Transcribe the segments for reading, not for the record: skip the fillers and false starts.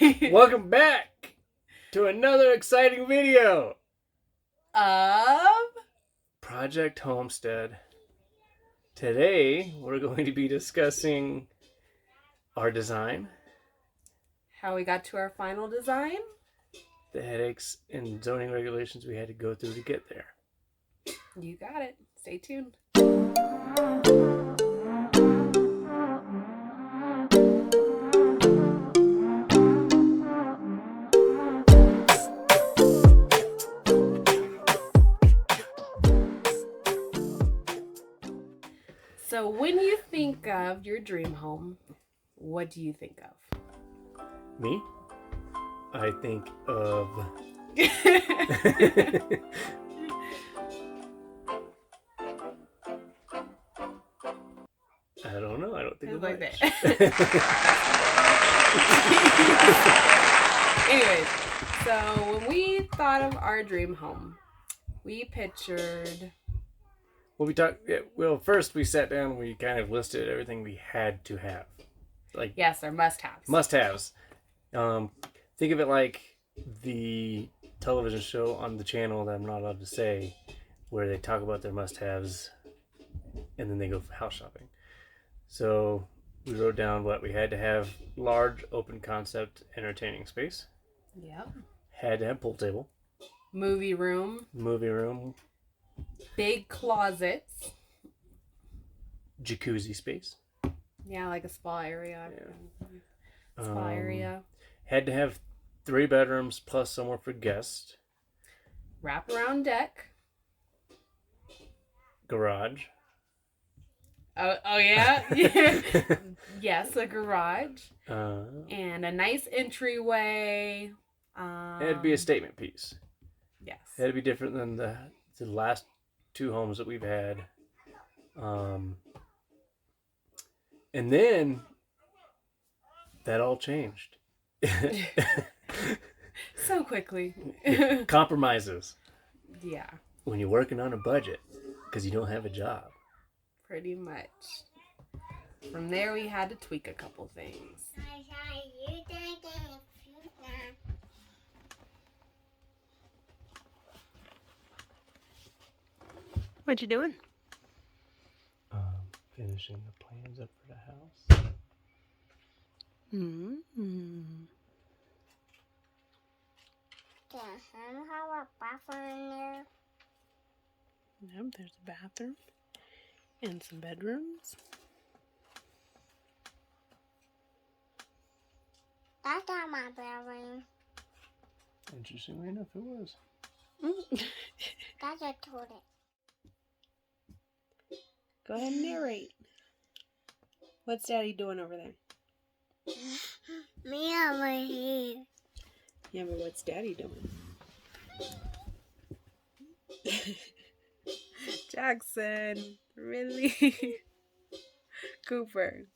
Welcome back to another exciting video of Project Homestead. Today, we're going to be discussing our design, how we got to our final design, the headaches and zoning regulations we had to go through to get there. You got it. Stay tuned. So when you think of your dream home, what do you think of? Me? I think of... I don't know. I don't think of like much. that. Anyways, so when we thought of our dream home, we pictured... Well, first we sat down and we kind of listed everything we had to have. Yes, they're must-haves. Must-haves. Think of it like the television show on the channel that I'm not allowed to say, where they talk about their must-haves and then they go house shopping. So we wrote down what we had to have: large, open concept, entertaining space. Yep. Had to have pool table. Movie room. Big closets. Jacuzzi space. Yeah, like a spa area. Yeah. Spa area. Had to have 3 bedrooms plus somewhere for guests. Wraparound deck. Garage. Oh yeah? Yes, a garage. And a nice entryway. It had to be a statement piece. Yes. It had to be different than the last 2 homes that we've had. And then that all changed. So quickly. Compromises. Yeah. When you're working on a budget because you don't have a job. Pretty much. From there, we had to tweak a couple things. What you doing? Finishing the plans up for the house. Can Hannah have a bathroom in there? Yep, there's a bathroom and some bedrooms. That's not my bedroom. Interestingly enough, it was. That's a toilet. Go ahead and narrate. What's Daddy doing over there? Me over here. Yeah, but what's Daddy doing? Jackson, really? Cooper.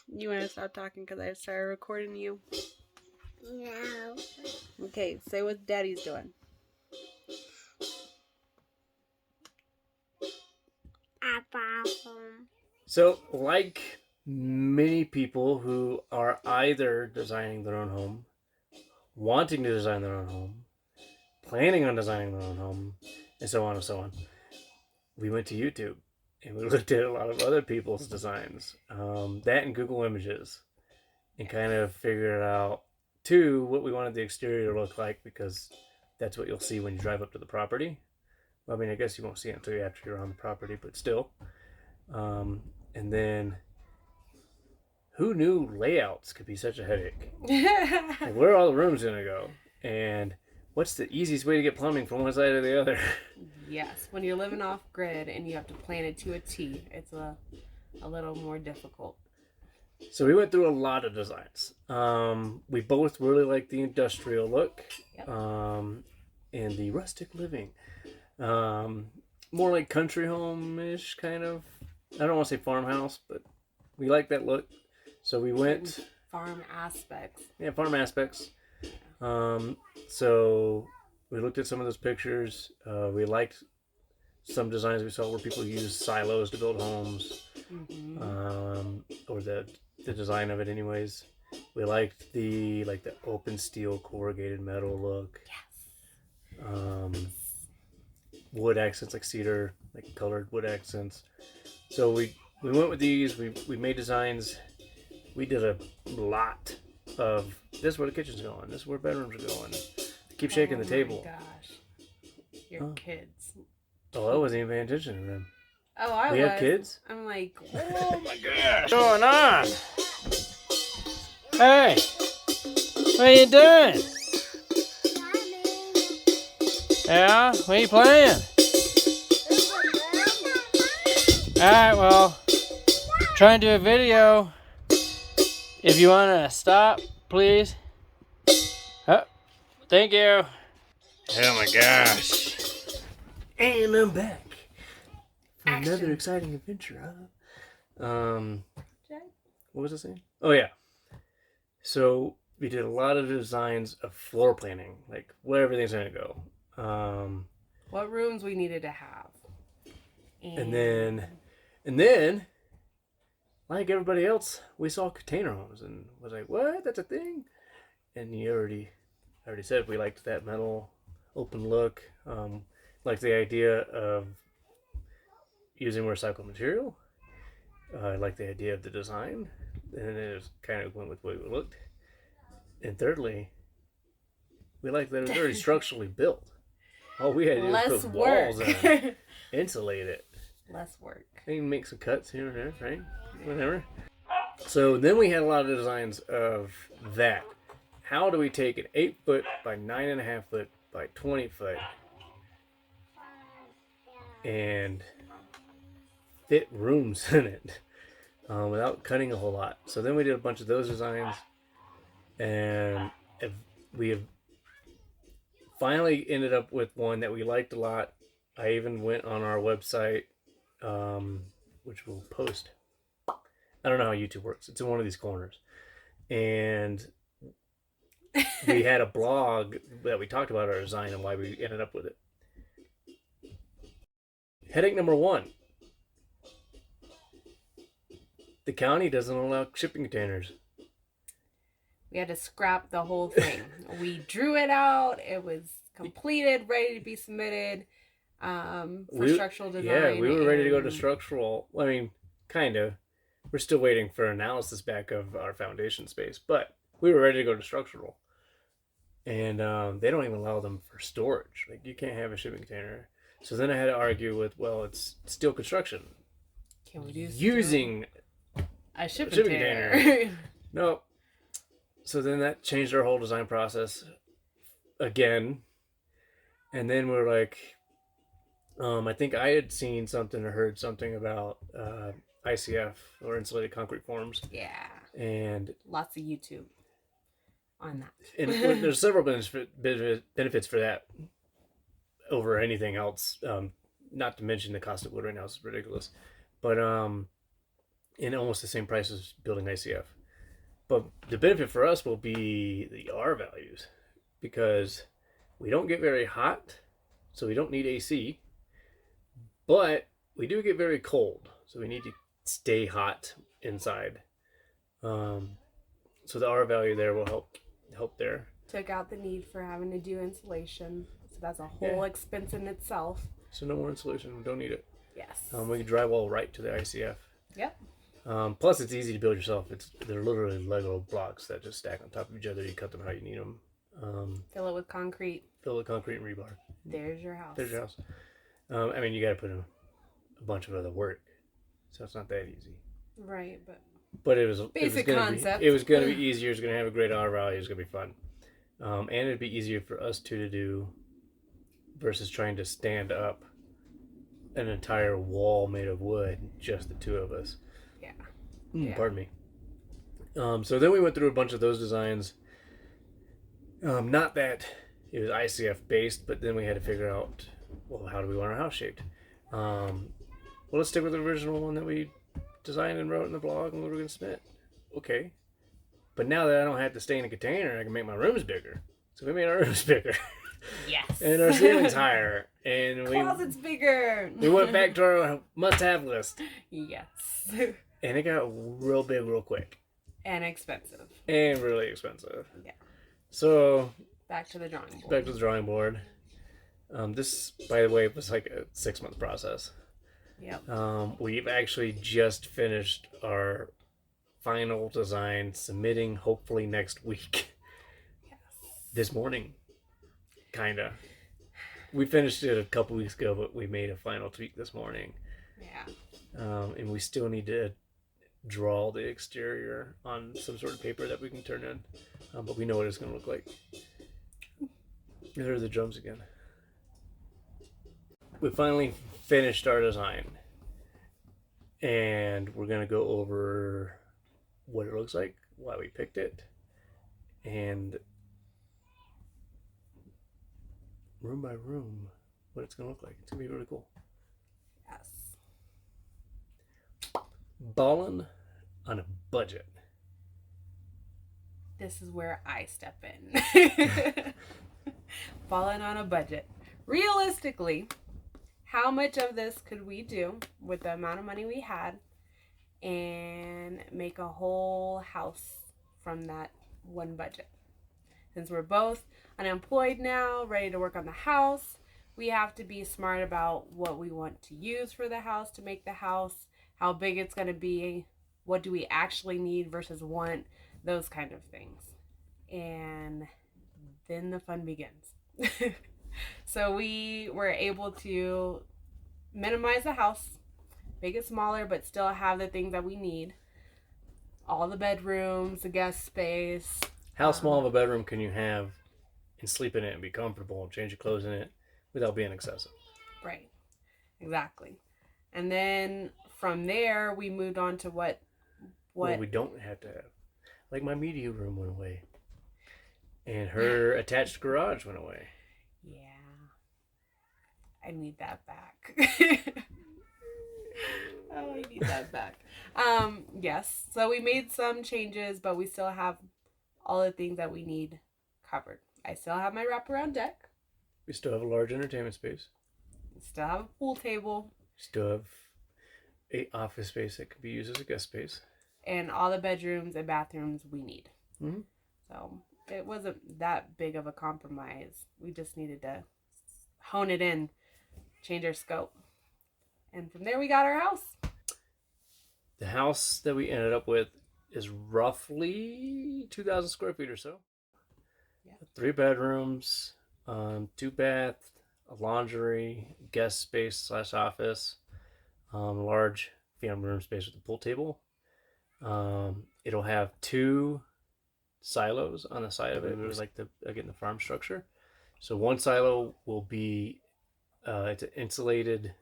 You want to stop talking because I started recording you? No. Okay, say what Daddy's doing. A bathroom. So, like many people who are either designing their own home, wanting to design their own home, planning on designing their own home, and so on and so on, we went to YouTube and we looked at a lot of other people's designs, that and Google Images, and kind of figured out, too, what we wanted the exterior to look like, because that's what you'll see when you drive up to the property. Well, I mean, I guess you won't see it until after you're on the property, but still. And then, who knew layouts could be such a headache? Like, where are all the rooms going to go? And what's the easiest way to get plumbing from one side to the other? Yes, when you're living off grid and you have to plan it to a T, it's a little more difficult. So we went through a lot of designs. We both really like the industrial look. Yep. And the rustic living. More like country home-ish, kind of. I don't want to say farmhouse, but we like that look. So we went... Farm aspects. Yeah, farm aspects. So we looked at some of those pictures. We liked some designs we saw where people use silos to build homes. Or the design of it anyways. We liked the open steel corrugated metal look. Yes. Wood accents like cedar, like colored wood accents. So we went with these. We made designs. We did a lot of this is where the kitchen's going. This is where bedrooms are going. Keep shaking the table. Oh my gosh. Your kids. Oh, I wasn't even paying attention to them. Oh, I was. We have kids? I'm like, Oh my gosh. What's going on? Hey. What are you doing? Yeah? What are you playing? Alright, well, trying to do a video. If you want to stop, please. Oh, thank you. Oh my gosh. And I'm back for another exciting adventure. What was I saying? Oh yeah. So we did a lot of designs of floor planning, like where everything's gonna go. what rooms we needed to have. And then, like everybody else, we saw container homes and was like, "What? That's a thing?" And you already said we liked that metal, open look. Like the idea of using recycled material. I like the idea of the design, and it was kind of went with the way it looked. And thirdly, we like that it was already structurally built. All we had to do was put walls in, insulate it. Less work. And make some cuts here and there, right? Whatever. So then we had a lot of designs of that. How do we take an 8-foot by 9.5 foot by 20 foot and fit rooms in it without cutting a whole lot? So then we did a bunch of those designs, and we have finally ended up with one that we liked a lot. I even went on our website, which we'll post. I don't know how YouTube works. It's in one of these corners. And we had a blog that we talked about our design and why we ended up with it. Headache number 1. The county doesn't allow shipping containers. We had to scrap the whole thing. We drew it out. It was completed, ready to be submitted for structural design. Yeah, we were ready to go to structural. I mean, kind of. We're still waiting for analysis back of our foundation space, but we were ready to go to structural. And they don't even allow them for storage. Like, you can't have a shipping container. So then I had to argue with, well, it's steel construction. Can we do using a shipping container? No. So then that changed our whole design process again. And then we're like, I think I had seen something or heard something about ICF or insulated concrete forms. Yeah. And lots of YouTube on that. And there's several benefits for that over anything else. Not to mention the cost of wood right now is ridiculous. But in almost the same price as building ICF. But the benefit for us will be the R values, because we don't get very hot, so we don't need AC. But we do get very cold, so we need to stay hot inside. So the R value there will help there. Took out the need for having to do insulation, so that's a whole expense in itself. So no more insulation. We don't need it. Yes. We can drywall right to the ICF. Yep. Plus, it's easy to build yourself. They're literally Lego blocks that just stack on top of each other. You cut them how you need them. Fill it with concrete. Fill it with concrete and rebar. There's your house. There's your house. I mean, you got to put in a bunch of other work, so it's not that easy. Right, but it was basic concept. It was going to be easier. It's going to have a great R value. It's going to be fun, and it'd be easier for us two to do versus trying to stand up an entire wall made of wood, just the two of us. Yeah. Pardon me. So then we went through a bunch of those designs. Not that it was ICF based, but then we had to figure out, well, how do we want our house shaped? Well, let's stick with the original one that we designed and wrote in the blog and we were going to submit. Okay. But now that I don't have to stay in a container, I can make my rooms bigger. So we made our rooms bigger. Yes. And our ceiling's higher. And closet's bigger. We went back to our must-have list. Yes. And it got real big real quick. And expensive. And really expensive. Yeah. So Back to the drawing board. back to the drawing board. This, by the way, was like a 6-month process. Yep. We've actually just finished our final design, submitting hopefully next week. Yes. This morning, kinda. We finished it a couple weeks ago, but we made a final tweak this morning. Yeah. And we still need to draw the exterior on some sort of paper that we can turn in. But we know what it's going to look like. There are the drums again. We finally finished our design. And we're going to go over what it looks like, why we picked it, and room by room, what it's going to look like. It's going to be really cool. Yes. Ballin' on a budget. This is where I step in. Falling on a budget. Realistically, how much of this could we do with the amount of money we had and make a whole house from that one budget? Since we're both unemployed now, ready to work on the house, we have to be smart about what we want to use for the house to make the house, how big it's going to be, what do we actually need versus want, those kind of things. And then the fun begins. So we were able to minimize the house, make it smaller, but still have the things that we need. All the bedrooms, the guest space. How small of a bedroom can you have and sleep in it and be comfortable and change your clothes in it without being excessive? Right. Exactly. And then from there, we moved on to what we don't have to have. Like my media room went away. And her attached garage went away. Yeah. I need that back. Oh, I need that back. Yes. So we made some changes, but we still have all the things that we need covered. I still have my wraparound deck. We still have a large entertainment space. Still have a pool table. Still have a office space that could be used as a guest space. And all the bedrooms and bathrooms we need. Mm-hmm. So it wasn't that big of a compromise. We just needed to hone it in, change our scope. And from there we got our house. The house that we ended up with is roughly 2,000 square feet or so. Yeah. 3 bedrooms, 2 bath, a laundry, guest space / office, large family room space with a pool table. It'll have 2 silos on the side of it. It was like the farm structure. So one silo will be it's an insulated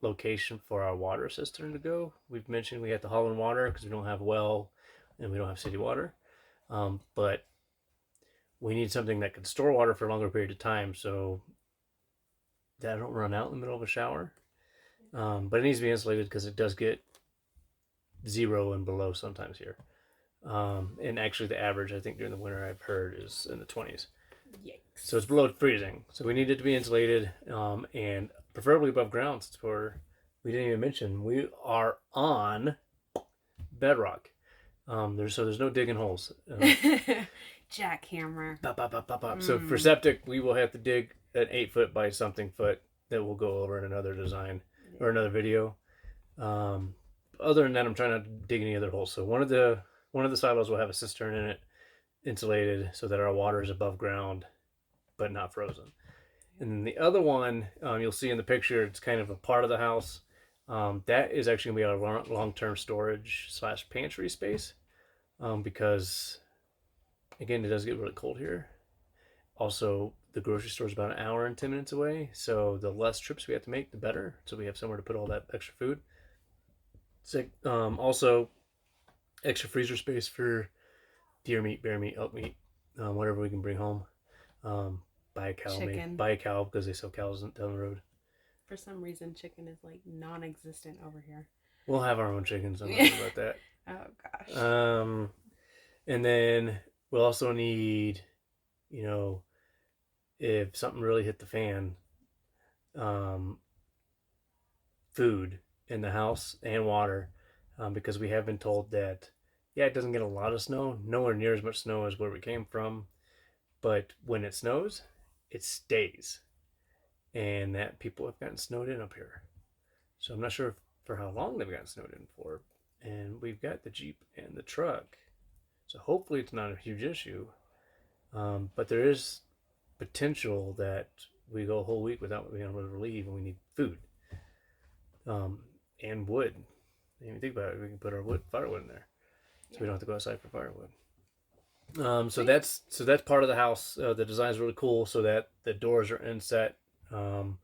location for our water cistern to go. We've mentioned we have to haul in water because we don't have well and we don't have city water. But we need something that can store water for a longer period of time so that don't run out in the middle of a shower. But it needs to be insulated because it does get 0 and below sometimes here. And actually the average, I think, during the winter I've heard is in the 20s. Yikes. So it's below freezing. So we need it to be insulated and preferably above ground. Since we didn't even mention, we are on bedrock. There's no digging holes. Jackhammer. Pop, pop, pop, pop, pop. So for septic, we will have to dig an 8-foot by something foot that we'll go over in another design or another video. Other than that, I'm trying not to dig any other holes. So one of the silos will have a cistern in it, insulated, so that our water is above ground, but not frozen. And then the other one, you'll see in the picture, it's kind of a part of the house. That is actually going to be our long-term storage / pantry space, because, again, it does get really cold here. Also, the grocery store is about an hour and 10 minutes away, so the less trips we have to make, the better. So we have somewhere to put all that extra food. So, also, extra freezer space for deer meat, bear meat, elk meat, whatever we can bring home. Buy a cow, buy a cow because they sell cows down the road. For some reason, chicken is like non-existent over here. We'll have our own chickens. I'm not sure about that. Oh gosh. And then we'll also need, if something really hit the fan, food in the house and water, because we have been told that Yeah, it doesn't get a lot of snow, nowhere near as much snow as where we came from. But when it snows, it stays. And that people have gotten snowed in up here. So I'm not sure for how long they've gotten snowed in for. And we've got the Jeep and the truck. So hopefully it's not a huge issue. But there is potential that we go a whole week without being able to leave and we need food and wood. If you think about it, we can put our firewood in there, so we don't have to go outside for firewood. So that's part of the house. The design is really cool, so that the doors are inset in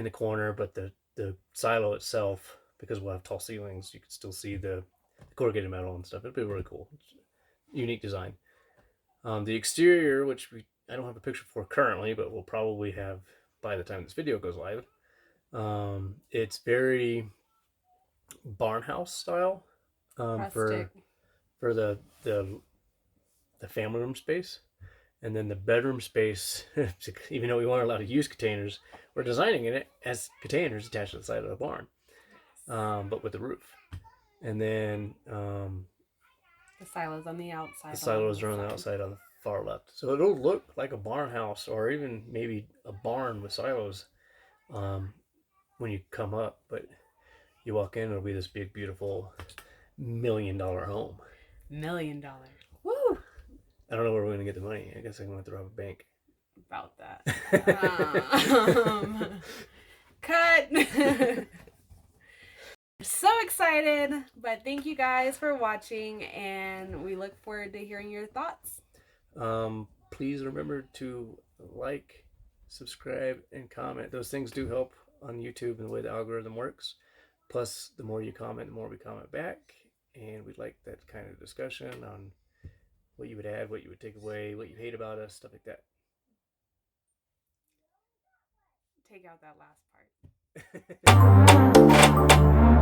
the corner, but the silo itself, because we'll have tall ceilings, you can still see the corrugated metal and stuff. It'll be really cool. It's unique design. The exterior, which I don't have a picture for currently, but we'll probably have by the time this video goes live. It's very barn house style for the family room space, and then the bedroom space. Even though we weren't allowed to use containers, we're designing it as containers attached to the side of the barn, but with the roof. And then the silos on the outside. The silos are on the outside on the far left, so it'll look like a barn house or even maybe a barn with silos when you come up, but you walk in, it'll be this big, beautiful $1 million home. $1 million. Woo! I don't know where we're gonna get the money. I guess I'm gonna have to rob a bank. About that. Cut. So excited, but thank you guys for watching, and we look forward to hearing your thoughts. Please remember to like, subscribe, and comment. Those things do help on YouTube and the way the algorithm works. Plus, the more you comment, the more we comment back, and we'd like that kind of discussion on what you would add, what you would take away, what you hate about us, stuff like that. Take out that last part.